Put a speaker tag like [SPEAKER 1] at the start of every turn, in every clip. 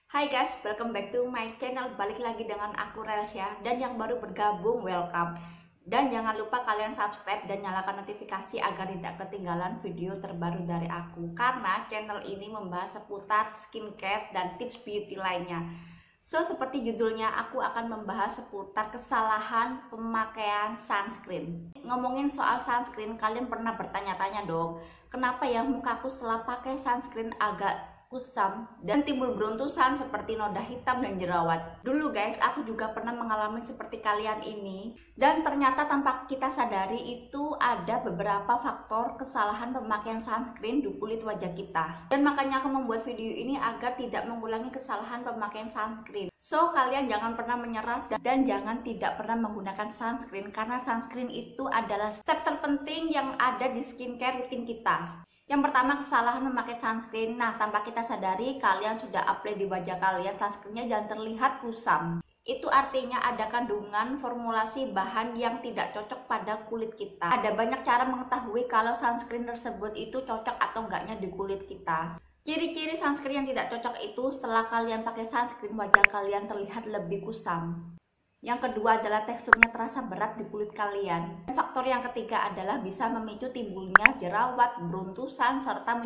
[SPEAKER 1] Hai guys, welcome back to my channel. Balik lagi dengan aku Relsya. Dan yang baru bergabung, welcome. Dan jangan lupa kalian subscribe dan nyalakan notifikasi agar tidak ketinggalan video terbaru dari aku. Karena channel ini membahas seputar skincare dan tips beauty lainnya. So, seperti judulnya, aku akan membahas seputar kesalahan pemakaian sunscreen. Ngomongin soal sunscreen, kalian pernah bertanya-tanya dong, kenapa ya mukaku setelah pakai sunscreen agak kusam dan timbul beruntusan seperti noda hitam dan jerawat. Dulu guys, aku juga pernah mengalami seperti kalian ini, dan ternyata tanpa kita sadari itu ada beberapa faktor kesalahan pemakaian sunscreen di kulit wajah kita. Dan makanya aku membuat video ini agar tidak mengulangi kesalahan pemakaian sunscreen. So, kalian jangan pernah menyerah dan jangan tidak pernah menggunakan sunscreen, karena sunscreen itu adalah step terpenting yang ada di skincare rutin kita. Yang pertama, kesalahan memakai sunscreen. Nah, tanpa kita sadari, kalian sudah apply di wajah kalian sunscreennya dan terlihat kusam. Itu artinya ada kandungan formulasi bahan yang tidak cocok pada kulit kita. Ada banyak cara mengetahui kalau sunscreen tersebut itu cocok atau enggaknya di kulit kita. Ciri-ciri sunscreen yang tidak cocok itu setelah kalian pakai sunscreen, wajah kalian terlihat lebih kusam. Yang kedua adalah teksturnya terasa berat di kulit kalian. Faktor yang ketiga adalah bisa memicu timbulnya jerawat, beruntusan, serta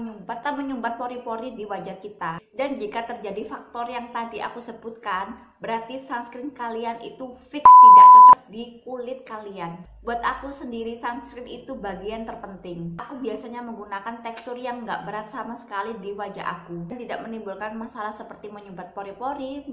[SPEAKER 1] menyumbat pori-pori di wajah kita. Dan jika terjadi faktor yang tadi aku sebutkan, berarti sunscreen kalian itu fix tidak cocok di kulit kalian. Buat aku sendiri, sunscreen itu bagian terpenting. Aku biasanya menggunakan tekstur yang nggak berat sama sekali di wajah aku, dan tidak menimbulkan masalah seperti menyumbat pori-pori,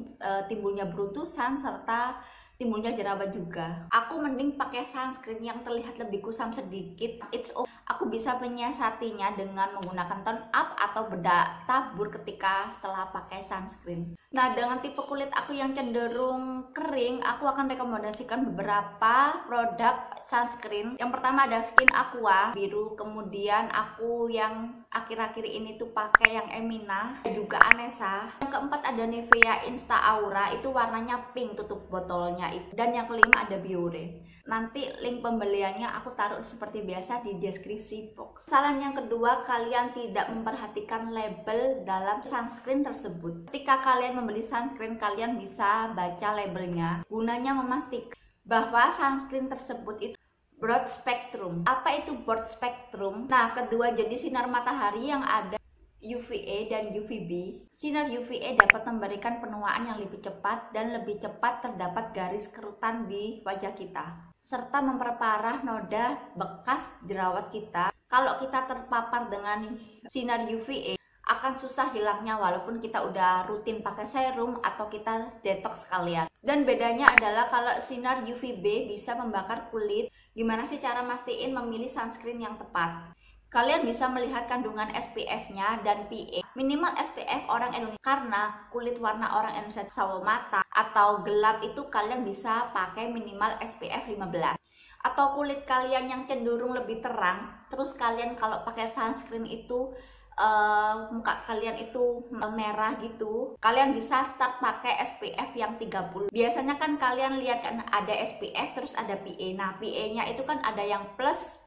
[SPEAKER 1] timbulnya beruntusan, serta timbulnya jerawat juga. Aku mending pakai sunscreen yang terlihat lebih kusam sedikit. It's okay. Aku bisa menyiasatinya dengan menggunakan tone up atau bedak tabur ketika setelah pakai sunscreen. Nah, dengan tipe kulit aku yang cenderung kering, aku akan rekomendasikan beberapa produk sunscreen. Yang pertama ada Skin Aqua biru, kemudian aku yang akhir-akhir ini tuh pakai yang Emina, juga Anessa. Yang keempat ada Nivea Insta Aura, itu warnanya pink tutup botolnya itu. Dan yang kelima ada Biore. Nanti link pembeliannya aku taruh seperti biasa di deskripsi box. Saran yang kedua, kalian tidak memperhatikan label dalam sunscreen tersebut. Ketika kalian membeli sunscreen, kalian bisa baca labelnya. Gunanya memastikan bahwa sunscreen tersebut itu broad spectrum. Apa itu broad spectrum? Nah, kedua jenis sinar matahari yang ada UVA dan UVB. Sinar UVA dapat memberikan penuaan yang lebih cepat dan lebih cepat terdapat garis kerutan di wajah kita, serta memperparah noda bekas jerawat kita. Kalau kita terpapar dengan sinar UVA, akan susah hilangnya walaupun kita udah rutin pakai serum atau kita detox sekalian. Dan bedanya adalah kalau sinar UVB bisa membakar kulit. Gimana sih cara mastiin memilih sunscreen yang tepat? Kalian bisa melihat kandungan SPF-nya dan PA. Minimal SPF orang Indonesia, karena kulit warna orang Indonesia sawo mata atau gelap itu kalian bisa pakai minimal SPF 15. Atau kulit kalian yang cenderung lebih terang, terus kalian kalau pakai sunscreen itu muka kalian itu merah gitu, kalian bisa start pakai SPF yang 30. Biasanya kan kalian lihat kan ada SPF terus ada PA. Nah, PA-nya itu kan ada yang plus.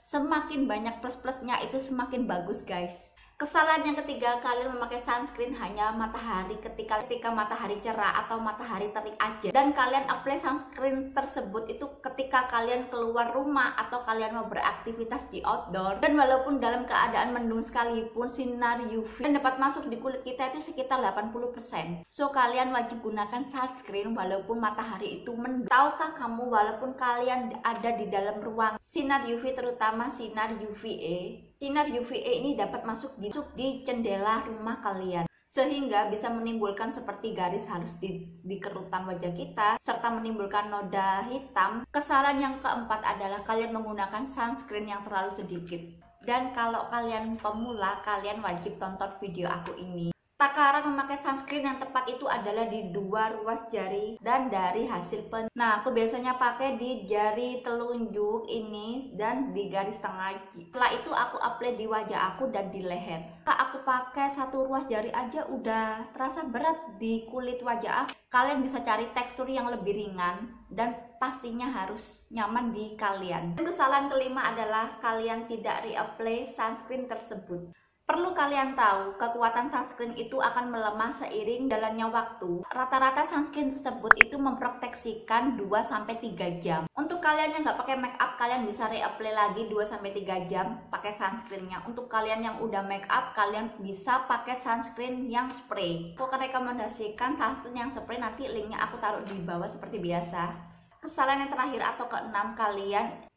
[SPEAKER 1] Semakin banyak plus-plusnya itu semakin bagus guys. Kesalahan yang ketiga, kalian memakai sunscreen hanya matahari ketika matahari cerah atau matahari terik aja. Dan kalian apply sunscreen tersebut itu ketika kalian keluar rumah atau kalian mau beraktivitas di outdoor. Dan walaupun dalam keadaan mendung sekalipun, sinar UV dapat masuk di kulit kita itu sekitar 80%. So, kalian wajib gunakan sunscreen walaupun matahari itu mendung. Tahukah kamu walaupun kalian ada di dalam ruang sinar UV, terutama sinar UVA, sinar UVA ini dapat masuk di jendela rumah kalian, sehingga bisa menimbulkan seperti garis halus di kerutan wajah kita, serta menimbulkan noda hitam. Kesalahan yang keempat adalah kalian menggunakan sunscreen yang terlalu sedikit. Dan kalau kalian pemula, kalian wajib tonton video aku ini. Takaran memakai sunscreen yang tepat itu adalah di 2 ruas jari dan dari hasil Nah, aku biasanya pakai di jari telunjuk ini dan di garis tengah. Setelah itu aku apply di wajah aku dan di leher. Aku pakai 1 ruas jari aja udah terasa berat di kulit wajah aku. Kalian bisa cari tekstur yang lebih ringan dan pastinya harus nyaman di kalian. Dan kesalahan kelima adalah kalian tidak reapply sunscreen tersebut. Perlu kalian tahu, kekuatan sunscreen itu akan melemah seiring jalannya waktu. Rata-rata sunscreen tersebut itu memproteksikan 2-3 jam. Untuk kalian yang nggak pakai make up, kalian bisa reapply lagi 2-3 jam pakai sunscreennya. Untuk kalian yang udah make up, kalian bisa pakai sunscreen yang spray. Aku akan rekomendasikan sunscreen yang spray, nanti linknya aku taruh di bawah seperti biasa. Kesalahan yang terakhir atau keenam,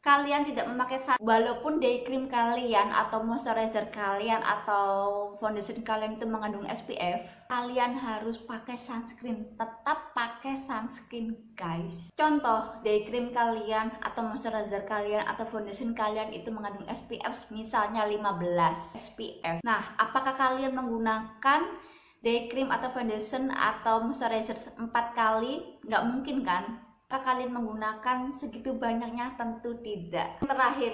[SPEAKER 1] kalian tidak memakai walaupun day cream kalian atau moisturizer kalian atau foundation kalian itu mengandung SPF, kalian harus pakai sunscreen. Tetap pakai sunscreen, guys. Contoh, day cream kalian atau moisturizer kalian atau foundation kalian itu mengandung SPF misalnya 15 SPF. Nah, apakah kalian menggunakan day cream atau foundation atau moisturizer 4 kali? Nggak mungkin kan? Apakah kalian menggunakan segitu banyaknya? Tentu tidak. Yang terakhir,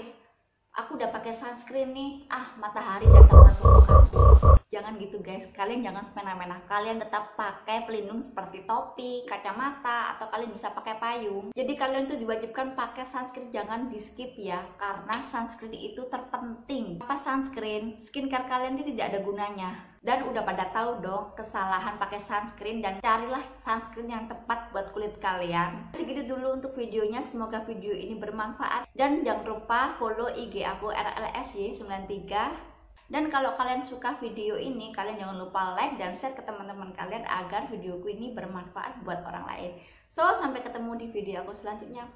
[SPEAKER 1] aku udah pakai sunscreen nih, matahari datang ke mukaku. Jangan gitu guys, kalian jangan semena-mena. Kalian tetap pakai pelindung seperti topi, kacamata, atau kalian bisa pakai payung. Jadi kalian tuh diwajibkan pakai sunscreen, jangan di skip ya, karena sunscreen itu terpenting. Apa sunscreen? Skincare kalian itu tidak ada gunanya. Dan udah pada tahu dong kesalahan pakai sunscreen, dan carilah sunscreen yang tepat buat kulit kalian. Segitu dulu untuk videonya, semoga video ini bermanfaat. Dan jangan lupa follow IG aku RLSY93. Dan kalau kalian suka video ini, kalian jangan lupa like dan share ke teman-teman kalian agar videoku ini bermanfaat buat orang lain. So, sampai ketemu di video aku selanjutnya.